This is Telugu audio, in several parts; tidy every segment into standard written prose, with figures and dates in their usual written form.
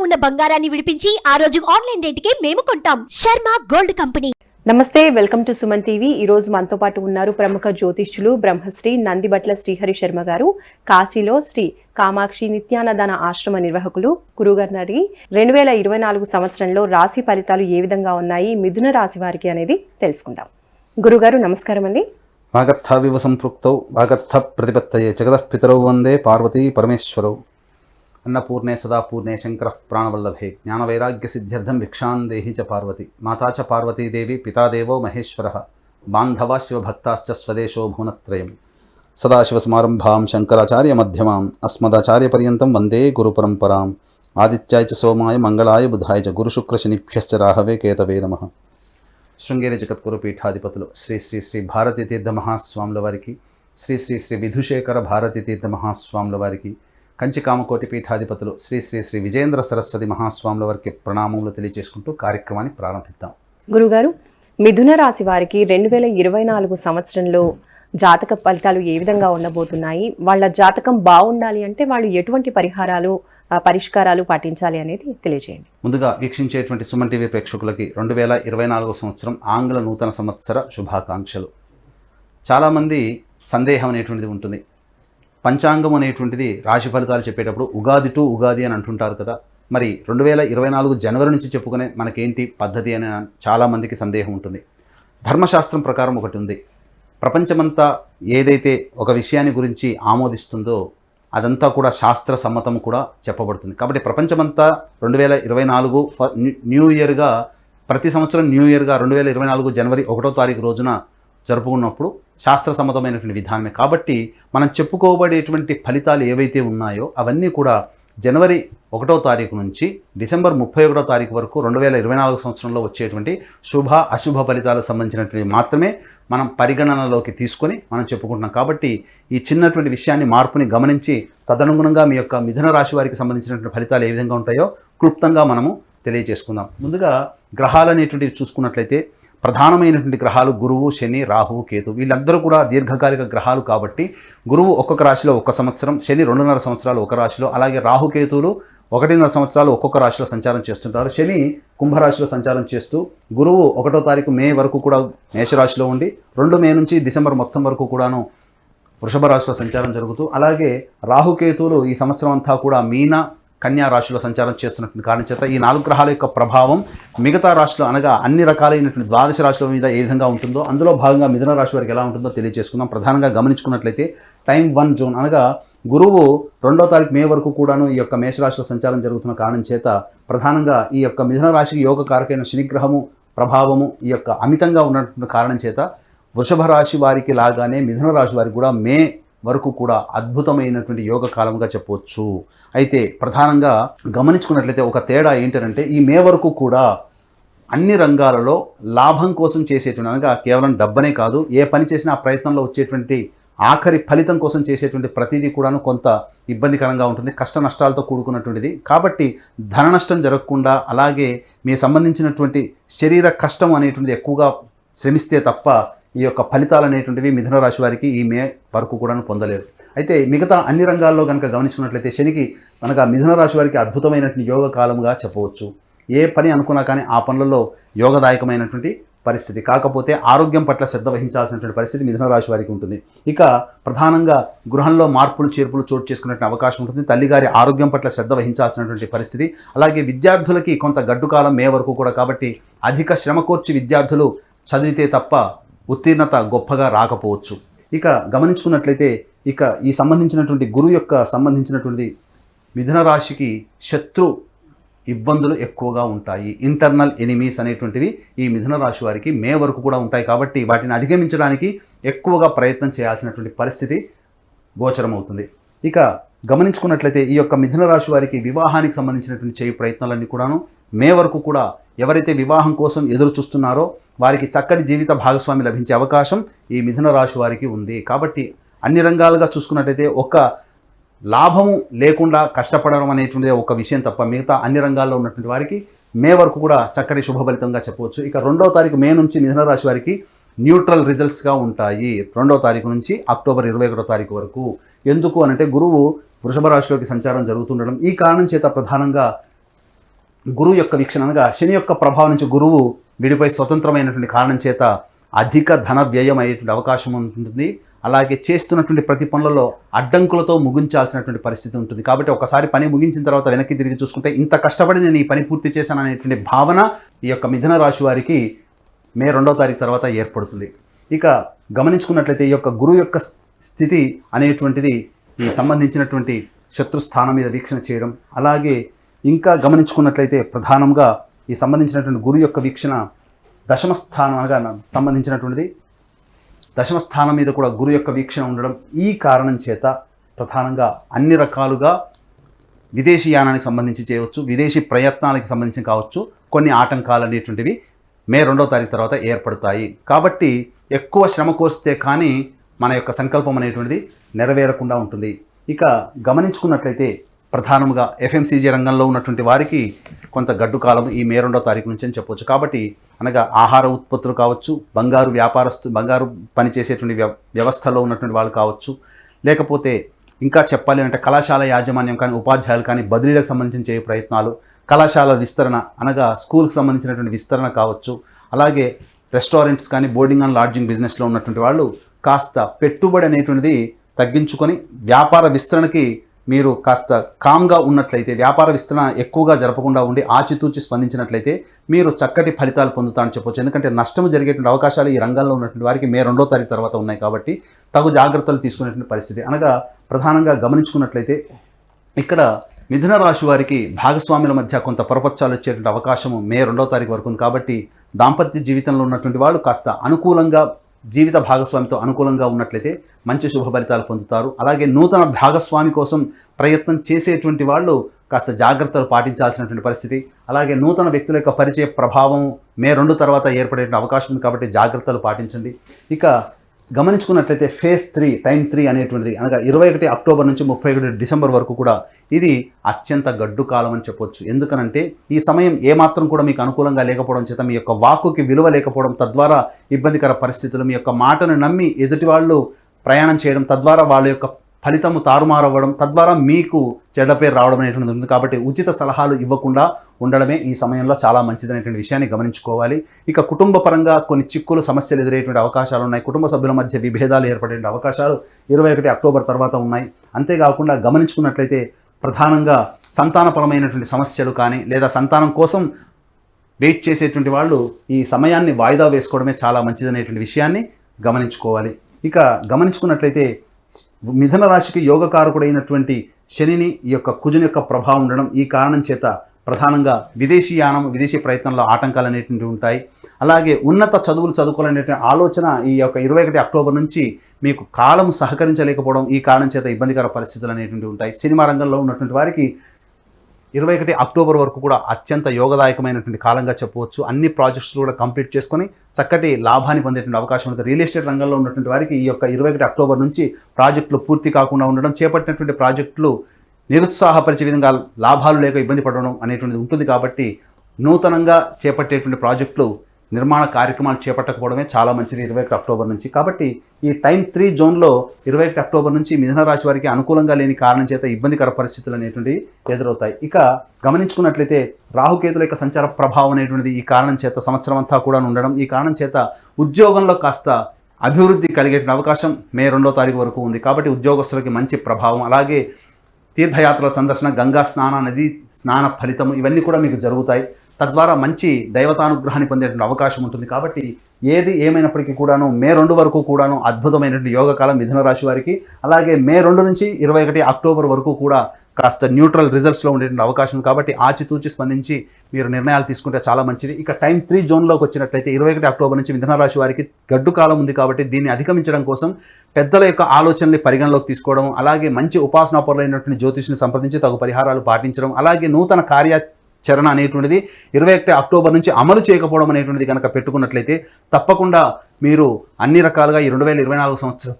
ఉన్న బంగారాన్ని విడిపించి ఆ రోజు ఆన్లైన్ రేటుకే మేము కొంటాం. Sharma gold company. నమస్తే, వెల్కమ్ టు సుమన్ టీవీ. ఈ రోజు మనతో పాటు ఉన్నారు ప్రముఖ జ్యోతిష్యులు బ్రహ్మశ్రీ నందిబట్ల శ్రీహరి శర్మ గారు. కాశీలో శ్రీ కామాక్షి నిత్యానదాన ఆశ్రమ నిర్వాహకులు. గురుగారి 2024 సంవత్సరంలో రాశి ఫలితాలు ఏ విధంగా ఉన్నాయి, మిథున రాశి వారికి అనేది తెలుసుకుందాం. గురుగారు నమస్కారం అండి. వాగర్థావివ సంపృక్తౌ వాగర్థ ప్రతిపత్తయే జగతః పితరౌ వందే పార్వతీ పరమేశ్వరౌ. అన్నపూర్ణే సదా పూర్ణే శంకరః ప్రాణవల్లభే జ్ఞానవైరాగ్య సిద్ధ్యర్థం భిక్షాం దేహి చ పార్వతి. మాతా చ పార్వతీదేవి పితాదేవో మహేశ్వరః బాంధవా శివభక్తాశ్చ స్వదేశో భువనత్రయం. సదాశివసమారంభాం శంకరాచార్య మధ్యమాం అస్మదాచార్యపర్యంతం వందే గురుపరంపరాం. ఆదిత్యాయ చ సోమాయ మంగళాయ బుధాయ చ గురుశుక్రశనిభ్యశ్చ రాహవే కేతవే నమః. శృంగేరి జగద్గురు పీఠాధిపతులు శ్రీ శ్రీ శ్రీ భారతీ తీర్థ మహాస్వాముల వారికి, శ్రీ శ్రీ శ్రీ విధుశేఖర భారతీ తీర్థ మహాస్వాముల వారికి, కంచి కామకోటి పీఠాధిపతులు శ్రీ శ్రీ శ్రీ విజేంద్ర సరస్వతి మహాస్వాముల వారికి ప్రణామములు తెలియజేసుకుంటూ కార్యక్రమాన్ని ప్రారంభిద్దాం. గురుగారు, మిథున రాశి వారికి 2024 సంవత్సరంలో జాతక ఫలితాలు ఏ విధంగా ఉండబోతున్నాయి, వాళ్ళ జాతకం బాగుండాలి అంటే వాళ్ళు ఎటువంటి పరిష్కారాలు పాటించాలి అనేది తెలియజేయండి. ముందుగా వీక్షించేటువంటి సుమన్ టీవీ ప్రేక్షకులకి 2024 సంవత్సరం ఆంగ్ల నూతన సంవత్సర శుభాకాంక్షలు. చాలామంది సందేహం అనేటువంటిది ఉంటుంది. పంచాంగం అనేటువంటిది రాశి ఫలితాలు చెప్పేటప్పుడు ఉగాది టు ఉగాది అని అంటుంటారు కదా. మరి 2024 జనవరి నుంచి చెప్పుకునే మనకేంటి పద్ధతి అని చాలామందికి సందేహం ఉంటుంది. ధర్మశాస్త్రం ప్రకారం ఒకటి ఉంది. ప్రపంచమంతా ఏదైతే ఒక విషయాన్ని గురించి ఆమోదిస్తుందో అదంతా కూడా శాస్త్ర సమ్మతం కూడా చెప్పబడుతుంది. కాబట్టి ప్రపంచమంతా 2024 న్యూ ఇయర్గా, ప్రతి సంవత్సరం న్యూ ఇయర్గా 2024 జనవరి 1వ తారీఖు రోజున జరుపుకున్నప్పుడు శాస్త్ర సమ్మతమైనటువంటి విధానమే. కాబట్టి మనం చెప్పుకోబడేటువంటి ఫలితాలు ఏవైతే ఉన్నాయో అవన్నీ కూడా జనవరి 1వ తారీఖు నుంచి డిసెంబర్ 31వ తారీఖు వరకు 2024 సంవత్సరంలో వచ్చేటువంటి శుభ అశుభ ఫలితాలకు సంబంధించినటువంటి మాత్రమే మనం పరిగణనలోకి తీసుకొని మనం చెప్పుకుంటున్నాం. కాబట్టి ఈ చిన్నటువంటి విషయాన్ని, మార్పుని గమనించి తదనుగుణంగా మీ యొక్క మిథున రాశి వారికి సంబంధించినటువంటి ఫలితాలు ఏ విధంగా ఉంటాయో క్లుప్తంగా మనము తెలియజేసుకుందాం. ముందుగా గ్రహాలు అనేటువంటివి చూసుకున్నట్లయితే ప్రధానమైనటువంటి గ్రహాలు గురువు, శని, రాహువు, కేతు. వీళ్ళందరూ కూడా దీర్ఘకాలిక గ్రహాలు కాబట్టి గురువు ఒక్కొక్క రాశిలో 1 సంవత్సరం, శని 2.5 సంవత్సరాలు ఒక రాశిలో, అలాగే రాహుకేతువులు 1.5 సంవత్సరాలు ఒక్కొక్క రాశిలో సంచారం చేస్తుంటారు. శని కుంభరాశిలో సంచారం చేస్తూ గురువు 1వ తారీఖు మే వరకు కూడా మేషరాశిలో ఉండి 2 మే నుంచి డిసెంబర్ మొత్తం వరకు కూడాను వృషభ రాశిలో సంచారం జరుగుతూ, అలాగే రాహుకేతువులు ఈ సంవత్సరం అంతా కూడా మీన, కన్యా రాశిలో సంచారం చేస్తున్నటువంటి కారణం చేత ఈ 4 గ్రహాల యొక్క ప్రభావం మిగతా రాశిలో, అనగా అన్ని రకాలైనటువంటి 12 రాశుల మీద ఏ విధంగా ఉంటుందో అందులో భాగంగా మిథున రాశి వారికి ఎలా ఉంటుందో తెలియజేసుకుందాం. ప్రధానంగా గమనించుకున్నట్లయితే టైం 1 జూన్, అనగా గురువు 2వ తారీఖు మే వరకు కూడాను ఈ యొక్క మేషరాశిలో సంచారం జరుగుతున్న కారణం చేత ప్రధానంగా ఈ యొక్క మిథున రాశికి యోగ కారకైన శనిగ్రహము ప్రభావము ఈ యొక్క అమితంగా ఉన్నటువంటి కారణం చేత వృషభ రాశి వారికి లాగానే మిథున రాశి వారికి కూడా మే వరకు కూడా అద్భుతమైనటువంటి యోగ కాలంగా చెప్పవచ్చు. అయితే ప్రధానంగా గమనించుకున్నట్లయితే ఒక తేడా ఏంటంటే ఈ మే వరకు కూడా అన్ని రంగాలలో లాభం కోసం చేసేటువంటి, అనగా కేవలం డబ్బనే కాదు, ఏ పని చేసినా ఆ ప్రయత్నంలో వచ్చేటువంటి ఆఖరి ఫలితం కోసం చేసేటువంటి ప్రతిదీ కూడాను కొంత ఇబ్బందికరంగా ఉంటుంది, కష్ట నష్టాలతో కూడుకున్నటువంటిది. కాబట్టి ధన నష్టం జరగకుండా, అలాగే మీ సంబంధించినటువంటి శరీర కష్టం అనేటువంటిది ఎక్కువగా శ్రమిస్తే తప్ప ఈ యొక్క ఫలితాలు అనేటువంటివి మిథున రాశి వారికి ఈ మే వరకు కూడా పొందలేరు. అయితే మిగతా అన్ని రంగాల్లో కనుక గమనించుకున్నట్లయితే శనికి మనకు మిథున రాశి వారికి అద్భుతమైనటువంటి యోగ కాలంగా చెప్పవచ్చు. ఏ పని అనుకున్నా కానీ ఆ పనులలో యోగదాయకమైనటువంటి పరిస్థితి. కాకపోతే ఆరోగ్యం పట్ల శ్రద్ధ వహించాల్సినటువంటి పరిస్థితి మిథున రాశి వారికి ఉంటుంది. ఇక ప్రధానంగా గృహంలో మార్పులు చేర్పులు చోటు చేసుకున్నటువంటి అవకాశం ఉంటుంది. తల్లిగారి ఆరోగ్యం పట్ల శ్రద్ధ వహించాల్సినటువంటి పరిస్థితి. అలాగే విద్యార్థులకి కొంత గడ్డు కాలం మే వరకు కూడా, కాబట్టి అధిక శ్రమ కోర్చి విద్యార్థులు చదివితే తప్ప ఉత్తీర్ణత గొప్పగా రాకపోవచ్చు. ఇక గమనించుకున్నట్లయితే ఇక ఈ సంబంధించినటువంటి గురువు యొక్క సంబంధించినటువంటి మిథున రాశికి శత్రు ఇబ్బందులు ఎక్కువగా ఉంటాయి. ఇంటర్నల్ ఎనిమీస్ అనేటువంటివి ఈ మిథున రాశి వారికి మే వరకు కూడా ఉంటాయి. కాబట్టి వాటిని అధిగమించడానికి ఎక్కువగా ప్రయత్నం చేయాల్సినటువంటి పరిస్థితి గోచరమవుతుంది. ఇక గమనించుకున్నట్లయితే ఈ యొక్క మిథున రాశి వారికి వివాహానికి సంబంధించినటువంటి చేయు ప్రయత్నాలన్నీ కూడాను మే వరకు కూడా, ఎవరైతే వివాహం కోసం ఎదురు చూస్తున్నారో వారికి చక్కటి జీవిత భాగస్వామి లభించే అవకాశం ఈ మిథున రాశి వారికి ఉంది. కాబట్టి అన్ని రంగాలుగా చూసుకున్నట్లయితే ఒక లాభము లేకుండా కష్టపడడం అనేటువంటిది ఒక విషయం తప్ప మిగతా అన్ని రంగాల్లో ఉన్నటువంటి వారికి మే వరకు కూడా చక్కటి శుభ ఫలితంగా చెప్పవచ్చు. ఇక 2వ తారీఖు మే నుంచి మిథున రాశి వారికి న్యూట్రల్ రిజల్ట్స్గా ఉంటాయి. 2వ తారీఖు నుంచి అక్టోబర్ 21వ తారీఖు వరకు. ఎందుకు అనంటే గురువు వృషభ రాశిలోకి సంచారం జరుగుతుండడం, ఈ కారణం చేత ప్రధానంగా గురువు యొక్క వీక్షణ అనగా శని యొక్క ప్రభావం నుంచి గురువు విడిపై స్వతంత్రమైనటువంటి కారణం చేత అధిక ధన వ్యయం అయ్యేటువంటి అవకాశం ఉంటుంది. అలాగే చేస్తున్నటువంటి ప్రతి పనులలో అడ్డంకులతో ముగించాల్సినటువంటి పరిస్థితి ఉంటుంది. కాబట్టి ఒకసారి పని ముగించిన తర్వాత వెనక్కి తిరిగి చూసుకుంటే ఇంత కష్టపడి నేను ఈ పని పూర్తి చేశాను అనేటువంటి భావన ఈ యొక్క మిథున రాశి వారికి మే 2వ తారీఖు తర్వాత ఏర్పడుతుంది. ఇక గమనించుకున్నట్లయితే ఈ యొక్క గురువు యొక్క స్థితి అనేటువంటిది ఈ సంబంధించినటువంటి శత్రుస్థానం మీద వీక్షణ చేయడం, అలాగే ఇంకా గమనించుకున్నట్లయితే ప్రధానంగా ఈ సంబంధించినటువంటి గురువు యొక్క వీక్షణ దశమ స్థానం అనగా సంబంధించినటువంటిది దశమ స్థానం మీద కూడా గురు యొక్క వీక్షణ ఉండడం. ఈ కారణం చేత ప్రధానంగా అన్ని రకాలుగా విదేశీ యానానికి సంబంధించి చేయవచ్చు, విదేశీ ప్రయత్నాలకు సంబంధించి కావచ్చు, కొన్ని ఆటంకాలు అనేటువంటివి మే 2వ తారీఖు తర్వాత ఏర్పడతాయి. కాబట్టి ఎక్కువ శ్రమ కోస్తే కానీ మన యొక్క సంకల్పం అనేటువంటిది నెరవేరకుండా ఉంటుంది. ఇక గమనించుకున్నట్లయితే ప్రధానంగా ఎఫ్ఎంసీజీ రంగంలో ఉన్నటువంటి వారికి కొంత గడ్డు కాలం ఈ మే 2వ తారీఖు నుంచి అని చెప్పవచ్చు. కాబట్టి అనగా ఆహార ఉత్పత్తులు కావచ్చు, బంగారు పని చేసేటువంటి వ్యవస్థలో ఉన్నటువంటి వాళ్ళు కావచ్చు, లేకపోతే ఇంకా చెప్పాలి అంటే కళాశాల యాజమాన్యం కానీ ఉపాధ్యాయులు కానీ బదిలీలకు సంబంధించిన చేయే ప్రయత్నాలు, కళాశాల విస్తరణ అనగా స్కూల్కి సంబంధించినటువంటి విస్తరణ కావచ్చు, అలాగే రెస్టారెంట్స్ కానీ బోర్డింగ్ అండ్ లాడ్జింగ్ బిజినెస్లో ఉన్నటువంటి వాళ్ళు కాస్త పెట్టుబడి అనేటువంటిది తగ్గించుకొని వ్యాపార విస్తరణకి మీరు కాస్త కామ్గా ఉన్నట్లయితే, వ్యాపార విస్తరణ ఎక్కువగా జరపకుండా ఉండి ఆచితూచి స్పందించినట్లయితే మీరు చక్కటి ఫలితాలు పొందుతారని చెప్పొచ్చు. ఎందుకంటే నష్టం జరిగేటువంటి అవకాశాలు ఈ రంగంలో ఉన్నటువంటి వారికి మే 2వ తారీఖు తర్వాత ఉన్నాయి. కాబట్టి తగు జాగ్రత్తలు తీసుకునేటువంటి పరిస్థితి అనగా ప్రధానంగా గమనించుకున్నట్లయితే ఇక్కడ మిథున రాశి వారికి భాగస్వాముల మధ్య కొంత పొరపచ్చాలు వచ్చేటువంటి అవకాశం మే 2వ తారీఖు వరకు ఉంది. కాబట్టి దాంపత్య జీవితంలో ఉన్నటువంటి వాళ్ళు కాస్త అనుకూలంగా జీవిత భాగస్వామితో అనుకూలంగా ఉన్నట్లయితే మంచి శుభ ఫలితాలు పొందుతారు. అలాగే నూతన భాగస్వామి కోసం ప్రయత్నం చేసేటువంటి వాళ్ళు కాస్త జాగ్రత్తలు పాటించాల్సినటువంటి పరిస్థితి. అలాగే నూతన వ్యక్తుల యొక్క పరిచయ ప్రభావం మే 2 తర్వాత ఏర్పడే అవకాశం ఉంది. కాబట్టి జాగ్రత్తలు పాటించండి. ఇక గమనించుకున్నట్లయితే ఫేజ్ 3 టైం 3 అనేటువంటిది అనగా 21 అక్టోబర్ నుంచి 31 డిసెంబర్ వరకు కూడా ఇది అత్యంత గడ్డు కాలం అని చెప్పొచ్చు. ఎందుకనంటే ఈ సమయం ఏమాత్రం కూడా మీకు అనుకూలంగా లేకపోవడం చేత మీ యొక్క వాక్కుకి విలువ లేకపోవడం, తద్వారా ఇబ్బందికర పరిస్థితులు, మీ యొక్క మాటను నమ్మి ఎదుటి వాళ్ళు ప్రయాణం చేయడం, తద్వారా వాళ్ళ యొక్క ఫలితము తారుమారవ్వడం, తద్వారా మీకు చెడ్డ పేరు రావడం అనేటువంటిది ఉంది. కాబట్టి ఉచిత సలహాలు ఇవ్వకుండా ఉండడమే ఈ సమయంలో చాలా మంచిదనేటువంటి విషయాన్ని గమనించుకోవాలి. ఇక కుటుంబ పరంగా కొన్ని చిక్కులు సమస్యలు ఎదురయ్యేటువంటి అవకాశాలు ఉన్నాయి. కుటుంబ సభ్యుల మధ్య విభేదాలు ఏర్పడే అవకాశాలు 21 అక్టోబర్ తర్వాత ఉన్నాయి. అంతేకాకుండా గమనించుకున్నట్లయితే ప్రధానంగా సంతానపరమైనటువంటి సమస్యలు కానీ లేదా సంతానం కోసం వెయిట్ చేసేటువంటి వాళ్ళు ఈ సమయాన్ని వాయిదా వేసుకోవడమే చాలా మంచిదనేటువంటి విషయాన్ని గమనించుకోవాలి. ఇక గమనించుకున్నట్లయితే మిథున రాశికి యోగకారకుడైనటువంటి శనిని ఈ యొక్క కుజుని యొక్క ప్రభావం ఉండడం, ఈ కారణం చేత ప్రధానంగా విదేశీ యానం, విదేశీ ప్రయత్నంలో ఆటంకాలు అనేటువంటివి ఉంటాయి. అలాగే ఉన్నత చదువులు చదువుకోవాలనేటువంటి ఆలోచన ఈ యొక్క 21 అక్టోబర్ నుంచి మీకు కాలం సహకరించలేకపోవడం, ఈ కారణం చేత ఇబ్బందికర పరిస్థితులు అనేటువంటివి ఉంటాయి. సినిమా రంగంలో ఉన్నటువంటి వారికి 21 అక్టోబర్ వరకు కూడా అత్యంత యోగదాయకమైనటువంటి కాలంగా చెప్పవచ్చు. అన్ని ప్రాజెక్ట్స్ కూడా కంప్లీట్ చేసుకొని చక్కటి లాభాన్ని పొందేటువంటి అవకాశం ఉంటుంది. రియల్ ఎస్టేట్ రంగంలో ఉన్నటువంటి వారికి ఈ యొక్క 21 అక్టోబర్ నుంచి ప్రాజెక్టులు పూర్తి కాకుండా ఉండడం, చేపట్టినటువంటి ప్రాజెక్టులు నిరుత్సాహపరిచే విధంగా లాభాలు లేక ఇబ్బంది పడడం అనేటువంటిది ఉంటుంది. కాబట్టి నూతనంగా చేపట్టేటువంటి ప్రాజెక్టులు నిర్మాణ కార్యక్రమాలు చేపట్టకపోవడమే చాలా మంచిది 21 అక్టోబర్ నుంచి. కాబట్టి ఈ టైం 3 జోన్లో 21 అక్టోబర్ నుంచి మిథున రాశి వారికి అనుకూలంగా లేని కారణం చేత ఇబ్బందికర పరిస్థితులు అనేటువంటివి ఎదురవుతాయి. ఇక గమనించుకున్నట్లయితే రాహుకేతుల యొక్క సంచార ప్రభావం అనేటువంటిది ఈ కారణం చేత సంవత్సరం అంతా కూడా ఉండడం, ఈ కారణం చేత ఉద్యోగంలో కాస్త అభివృద్ధి కలిగే అవకాశం మే 2వ తారీఖు వరకు ఉంది. కాబట్టి ఉద్యోగస్తులకి మంచి ప్రభావం, అలాగే తీర్థయాత్రల సందర్శన, గంగా స్నాన, నది స్నాన ఫలితము ఇవన్నీ కూడా మీకు జరుగుతాయి. తద్వారా మంచి దైవతానుగ్రహాన్ని పొందేటువంటి అవకాశం ఉంటుంది. కాబట్టి ఏది ఏమైనప్పటికీ కూడాను మే 2 వరకు కూడాను అద్భుతమైనటువంటి యోగకాలం మిథున రాశి వారికి. అలాగే మే 2 నుంచి 21 అక్టోబర్ వరకు కూడా కాస్త న్యూట్రల్ రిజల్ట్స్లో ఉండేటువంటి అవకాశం. కాబట్టి ఆచితూచి స్పందించి మీరు నిర్ణయాలు తీసుకుంటే చాలా మంచిది. ఇక టైం 3 జోన్లోకి వచ్చినట్లయితే 21 అక్టోబర్ నుంచి మిథున రాశి వారికి గడ్డు కాలం ఉంది. కాబట్టి దీన్ని అధిగమించడం కోసం పెద్దల యొక్క ఆలోచనల్ని పరిగణలోకి తీసుకోవడం, అలాగే మంచి ఉపాసనా పరులైనటువంటి జ్యోతిష్ని సంప్రదించి తగు పరిహారాలు పాటించడం, అలాగే నూతన కార్యాచరణ అనేటువంటిది 21 అక్టోబర్ నుంచి అమలు చేయకపోవడం అనేటువంటిది కనుక పెట్టుకున్నట్లయితే తప్పకుండా మీరు అన్ని రకాలుగా ఈ 2024 సంవత్సరం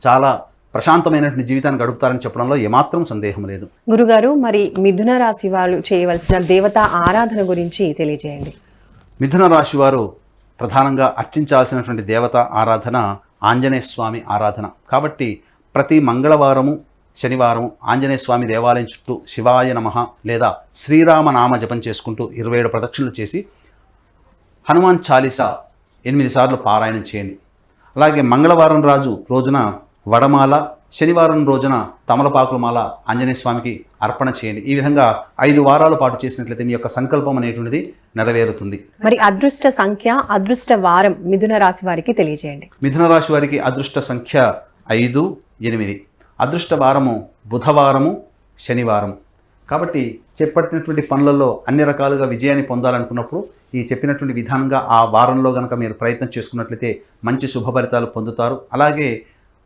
చాలా ప్రశాంతమైనటువంటి జీవితాన్ని గడుపుతారని చెప్పడంలో ఏమాత్రం సందేహం లేదు. గురుగారు, మరి మిథున రాశి వాళ్ళు చేయవలసిన దేవతా ఆరాధన గురించి తెలియజేయండి. మిథున రాశి వారు ప్రధానంగా అర్చించాల్సినటువంటి దేవత ఆరాధన ఆంజనేయ స్వామి ఆరాధన. కాబట్టి ప్రతి మంగళవారము శనివారం ఆంజనేయ స్వామి దేవాలయం చుట్టూ శివాయ నమః లేదా శ్రీరామ నామ జపం చేసుకుంటూ 27 ప్రదక్షిణలు చేసి హనుమాన్ చాలీసా 8 సార్లు పారాయణం చేయండి. అలాగే మంగళవారం రోజున వడమాల, శనివారం రోజున తమలపాకుల మాల ఆంజనేయ స్వామికి అర్పణ చేయండి. ఈ విధంగా 5 వారాల పాటు చేసినట్లయితే మీ యొక్క సంకల్పం అనేటువంటిది నెరవేరుతుంది. మరి అదృష్ట సంఖ్య, అదృష్ట వారం మిథున రాశి వారికి తెలియజేయండి. మిథున రాశి వారికి అదృష్ట సంఖ్య 5, 8. అదృష్ట వారము బుధవారము, శనివారము. కాబట్టి చేపట్టినటువంటి పనులలో అన్ని రకాలుగా విజయాన్ని పొందాలనుకున్నప్పుడు ఈ చెప్పినటువంటి విధానంగా ఆ వారంలో కనుక మీరు ప్రయత్నం చేసుకున్నట్లయితే మంచి శుభ ఫలితాలు పొందుతారు. అలాగే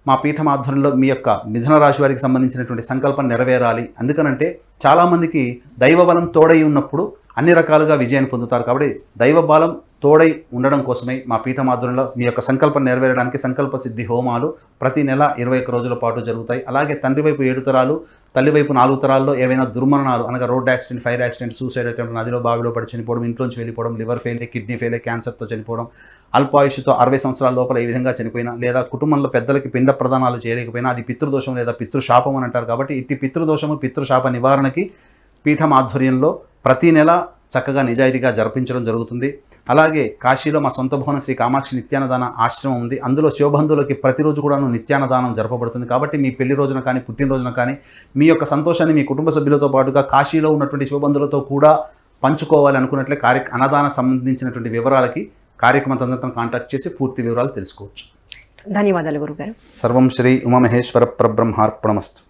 మా పీఠం ఆధ్వర్యంలో మీ యొక్క మిథున రాశి వారికి సంబంధించినటువంటి సంకల్పం నెరవేరాలి. అందుకనంటే చాలామందికి దైవబలం తోడై ఉన్నప్పుడు అన్ని రకాలుగా విజయాన్ని పొందుతారు. కాబట్టి దైవబలం తోడై ఉండడం కోసమే మా పీఠం ఆధ్వర్యంలో మీ యొక్క సంకల్పం నెరవేరడానికి సంకల్ప సిద్ధి హోమాలు ప్రతి నెల 21 రోజుల పాటు జరుగుతాయి. అలాగే తండ్రి వైపు 7 తరాలు, తల్లి వైపు 4 తరాల్లో ఏవైనా దుర్మరణాలు అనగా road accident, fire accident, suicide attempt, నదిలో బావిలో పడి చనిపోవడం, ఇంట్లోంచి వెళ్ళిపోవడం, లివర్ ఫెయిల్, కిడ్నీ ఫెయిల్, క్యాన్సర్తో చనిపోవడం, అల్పాయుష్తో 60 సంవత్సరాల లోపల ఈ విధంగా చనిపోయినా, లేదా కుటుంబంలో పెద్దలకి పిండ ప్రదానాలు చేయలేకపోయినా అది పితృదోషం లేదా పితృశాపం అని అంటారు. కాబట్టి ఇట్టి పితృదోషము, పితృశాప నివారణకి పీఠం ఆధ్వర్యంలో ప్రతి నెల చక్కగా నిజాయితీగా జరిపించడం జరుగుతుంది. అలాగే కాశీలో మా సొంత భవనం శ్రీ కామాక్షి నిత్యాన్నదాన ఆశ్రమం ఉంది. అందులో శివబంధువులకి ప్రతిరోజు కూడాను నిత్యాన్నదానం జరపబడుతుంది. కాబట్టి మీ పెళ్లి రోజున కానీ, పుట్టినరోజున కానీ మీ యొక్క సంతోషాన్ని మీ కుటుంబ సభ్యులతో పాటుగా కాశీలో ఉన్నటువంటి శివబంధువులతో కూడా పంచుకోవాలి అనుకున్నట్లే అన్నదాన సంబంధించినటువంటి వివరాలకి కార్యక్రమం తదనంతరం కాంటాక్ట్ చేసి పూర్తి వివరాలు తెలుసుకోవచ్చు. ధన్యవాదాలు గురుగారు. సర్వం శ్రీ ఉమామహేశ్వర పరబ్రహ్మార్పణమస్తు.